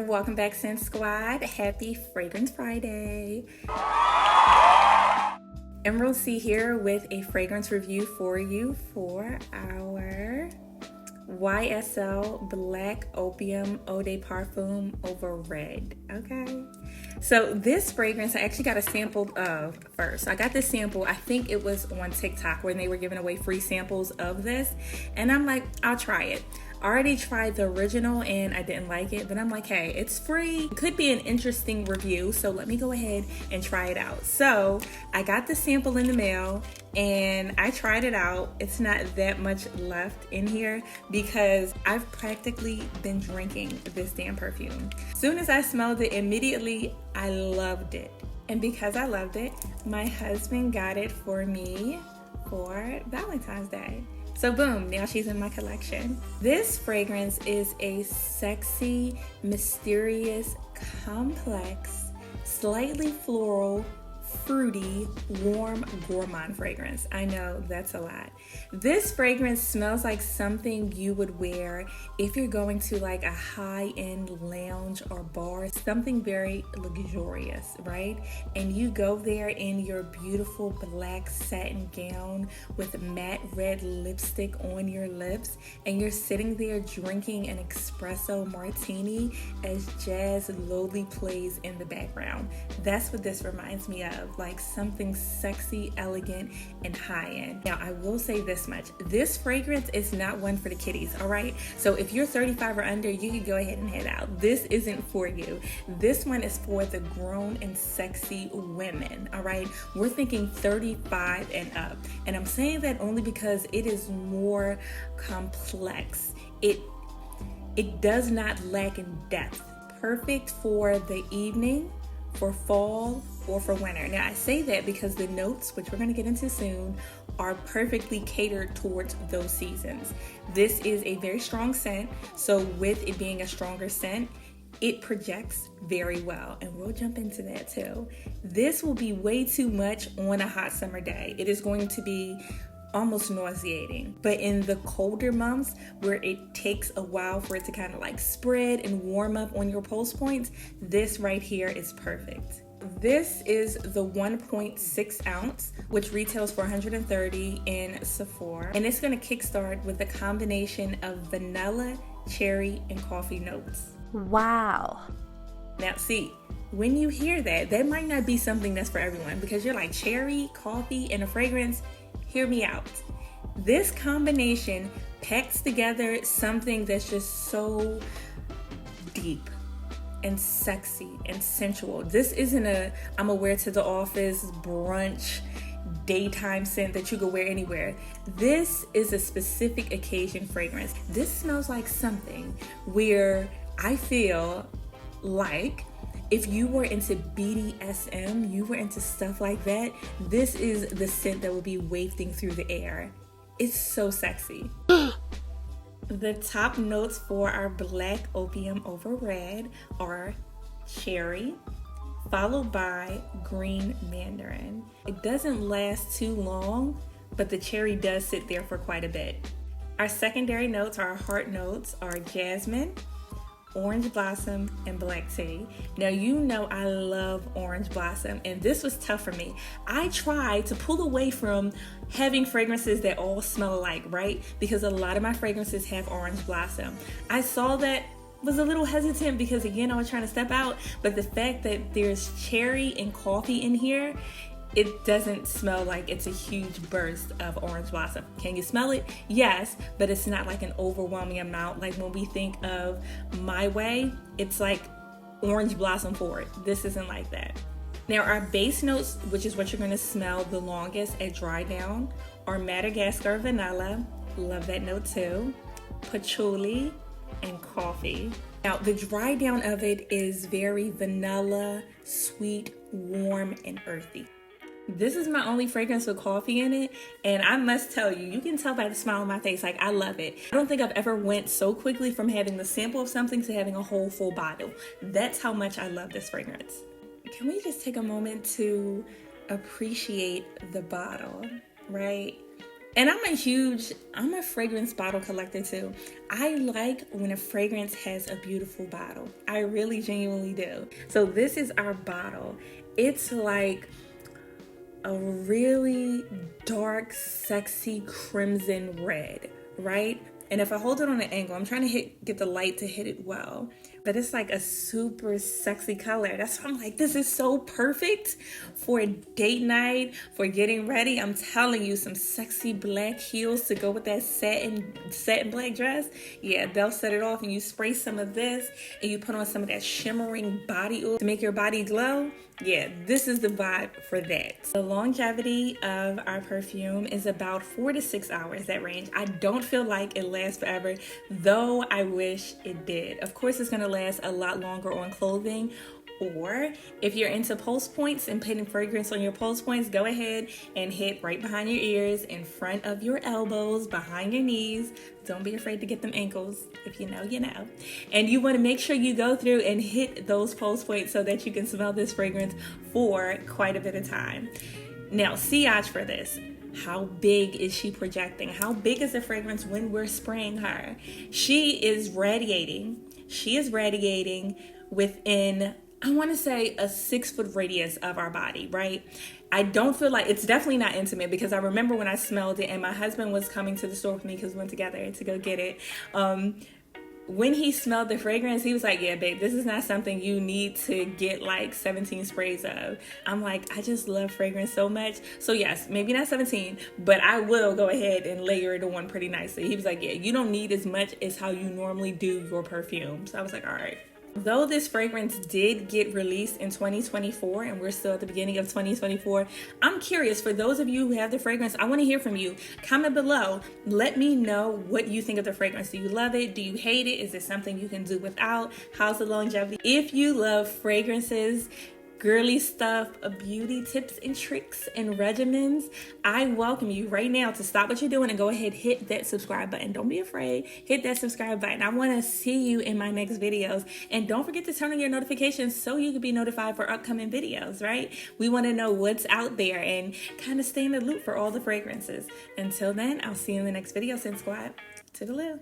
Welcome back, Scent Squad. Happy Fragrance Friday. Emerald C here with a fragrance review for you for our YSL Black Opium Eau de Parfum over Red. Okay. So this fragrance, I actually got a sample of first. I got this sample, I think it was on TikTok when they were giving away free samples of this. And I'm like, I'll try it. I already tried the original and I didn't like it, but I'm like, hey, it's free. It could be an interesting review, so let me go ahead and try it out. So I got the sample in the mail and I tried it out. It's not that much left in here because I've practically been drinking this damn perfume. As soon as I smelled it, immediately I loved it. And because I loved it, my husband got it for me for Valentine's Day. So boom, now she's in my collection. This fragrance is a sexy, mysterious, complex, slightly floral, fruity, warm, gourmand fragrance. I know that's a lot. This fragrance smells like something you would wear if you're going to like a high-end lounge or bar, something very luxurious, right? And you go there in your beautiful black satin gown with matte red lipstick on your lips, and you're sitting there drinking an espresso martini as jazz lowly plays in the background. That's what this reminds me of, like something sexy, elegant, and high-end. Now, I will say this much. This fragrance is not one for the kiddies, all right? So if you're 35 or under, you can go ahead and head out. This isn't for you. This one is for the grown and sexy women, all right? We're thinking 35 and up. And I'm saying that only because it is more complex. It does not lack in depth. Perfect for the evening, for fall, or for winter. Now I say that because the notes, which we're going to get into soon, are perfectly catered towards those seasons. This is a very strong scent, so with it being a stronger scent, it projects very well, and we'll jump into that too. This will be way too much on a hot summer day. It is going to be almost nauseating. But in the colder months where it takes a while for it to kind of like spread and warm up on your pulse points, this right here is perfect. This is the 1.6 ounce, which retails for $130 in Sephora. And it's going to kickstart with a combination of vanilla, cherry, and coffee notes. Wow. Now see, when you hear that, that might not be something that's for everyone because you're like cherry, coffee, and a fragrance. Hear me out. This combination packs together something that's just so deep and sexy and sensual. This isn't a I'm gonna wear to the office, brunch, daytime scent that you could wear anywhere. This is a specific occasion fragrance. This smells like something where I feel like if you were into BDSM, you were into stuff like that, this is the scent that will be wafting through the air. It's so sexy. The top notes for our Black Opium over Red are cherry, followed by green mandarin. It doesn't last too long, but the cherry does sit there for quite a bit. Our secondary notes, our heart notes, are jasmine, orange blossom, and black tea. Now you know I love orange blossom, and this was tough for me. I tried to pull away from having fragrances that all smell alike, right? Because a lot of my fragrances have orange blossom. I saw that, was a little hesitant because again I was trying to step out, but the fact that there's cherry and coffee in here, it doesn't smell like it's a huge burst of orange blossom. Can you smell it? Yes, but it's not like an overwhelming amount. Like when we think of My Way, it's like orange blossom forward. This isn't like that. Now our base notes, which is what you're gonna smell the longest at dry down, are Madagascar vanilla, love that note too, patchouli, and coffee. Now the dry down of it is very vanilla, sweet, warm, and earthy. This is my only fragrance with coffee in it, and I must tell you, you can tell by the smile on my face, like I love it. I don't think I've ever went so quickly from having the sample of something to having a whole full bottle. That's how much I love this fragrance. Can we just take a moment to appreciate the bottle, right? And I'm a fragrance bottle collector too. I like when a fragrance has a beautiful bottle. I really genuinely do. So this is our bottle. It's like a really dark, sexy crimson red, right? And if I hold it on an angle, I'm trying to get the light to hit it well. But it's like a super sexy color. That's why I'm like, this is so perfect for a date night, for getting ready. I'm telling you, some sexy black heels to go with that satin black dress. Yeah, they'll set it off. And you spray some of this and you put on some of that shimmering body oil to make your body glow. Yeah, this is the vibe for that. The longevity of our perfume is about 4 to 6 hours, that range. I don't feel like it lasts forever, though I wish it did. Of course, it's gonna last a lot longer on clothing, or if you're into pulse points and putting fragrance on your pulse points, go ahead and hit right behind your ears, in front of your elbows, behind your knees. Don't be afraid to get them ankles. If you know, you know. And you want to make sure you go through and hit those pulse points so that you can smell this fragrance for quite a bit of time. Now, sillage for this. How big is she projecting? How big is the fragrance when we're spraying her? She is radiating within, I want to say, a 6-foot radius of our body, right? I don't feel like, it's definitely not intimate, because I remember when I smelled it and my husband was coming to the store with me because we went together to go get it. When he smelled the fragrance, he was like, yeah, babe, this is not something you need to get like 17 sprays of. I'm like, I just love fragrance so much. So yes, maybe not 17, but I will go ahead and layer it on pretty nicely. He was like, yeah, you don't need as much as how you normally do your perfume. So I was like, all right. Though this fragrance did get released in 2024 and we're still at the beginning of 2024, I'm curious, for those of you who have the fragrance, I want to hear from you. Comment below. Let me know what you think of the fragrance. Do you love it? Do you hate it? Is it something you can do without? How's the longevity? If you love fragrances, girly stuff, beauty tips and tricks and regimens, I welcome you right now to stop what you're doing and go ahead, hit that subscribe button. Don't be afraid. Hit that subscribe button. I want to see you in my next videos. And don't forget to turn on your notifications so you can be notified for upcoming videos, right? We want to know what's out there and kind of stay in the loop for all the fragrances. Until then, I'll see you in the next video, Scent Squad. Toodaloo.